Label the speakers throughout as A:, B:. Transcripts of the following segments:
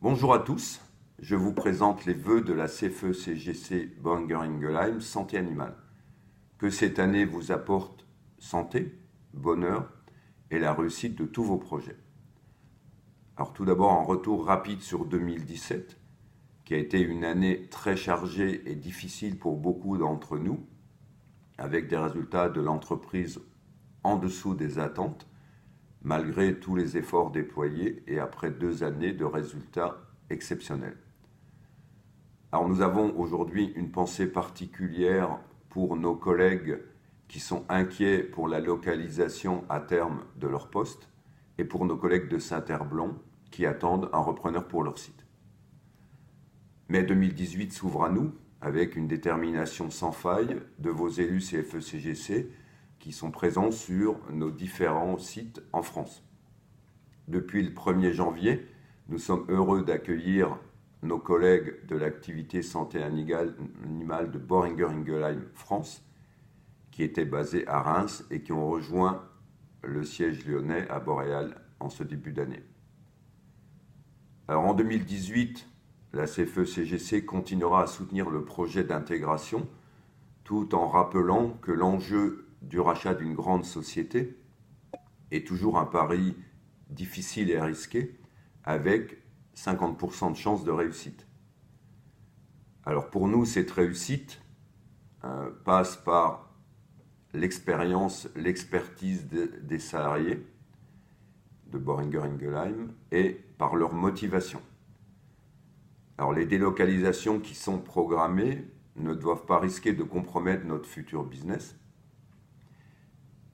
A: Bonjour à tous, je vous présente les vœux de la CFE-CGC Boehringer Ingelheim Santé Animale. Que cette année vous apporte santé, bonheur et la réussite de tous vos projets. Alors tout d'abord un retour rapide sur 2017, qui a été une année très chargée et difficile pour beaucoup d'entre nous, avec des résultats de l'entreprise en dessous des attentes, malgré tous les efforts déployés et après 2 années de résultats exceptionnels. Alors nous avons aujourd'hui une pensée particulière pour nos collègues qui sont inquiets pour la localisation à terme de leur poste et pour nos collègues de Saint-Herblain qui attendent un repreneur pour leur site. Mai 2018 s'ouvre à nous avec une détermination sans faille de vos élus CFE-CGC qui sont présents sur nos différents sites en France. Depuis le 1er janvier, nous sommes heureux d'accueillir nos collègues de l'activité santé animale de Boehringer Ingelheim France, qui étaient basés à Reims et qui ont rejoint le siège lyonnais à Boréal en ce début d'année. Alors en 2018, la CFE-CGC continuera à soutenir le projet d'intégration tout en rappelant que l'enjeu du rachat d'une grande société est toujours un pari difficile et risqué avec 50% de chances de réussite. Alors pour nous, cette réussite passe par l'expérience, l'expertise des salariés de Boehringer Ingelheim et par leur motivation. Alors les délocalisations qui sont programmées ne doivent pas risquer de compromettre notre futur business.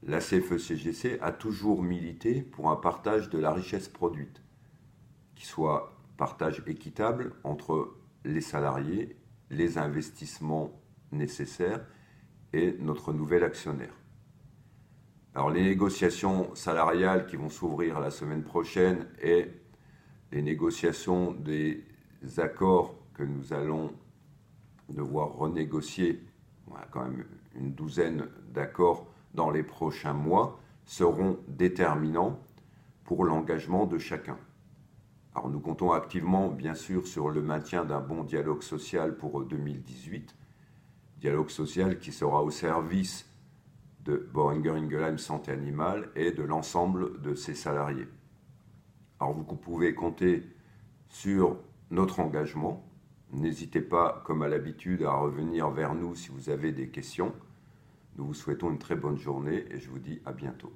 A: La CFE-CGC a toujours milité pour un partage de la richesse produite, qui soit partage équitable entre les salariés, les investissements nécessaires et notre nouvel actionnaire. Alors les négociations salariales qui vont s'ouvrir la semaine prochaine et les négociations des accords que nous allons devoir renégocier, on a quand même une douzaine d'accords dans les prochains mois, seront déterminants pour l'engagement de chacun. Alors nous comptons activement, bien sûr, sur le maintien d'un bon dialogue social pour 2018, dialogue social qui sera au service de Boehringer Ingelheim Santé Animale et de l'ensemble de ses salariés. Alors vous pouvez compter sur notre engagement. N'hésitez pas, comme à l'habitude, à revenir vers nous si vous avez des questions. Nous vous souhaitons une très bonne journée et je vous dis à bientôt.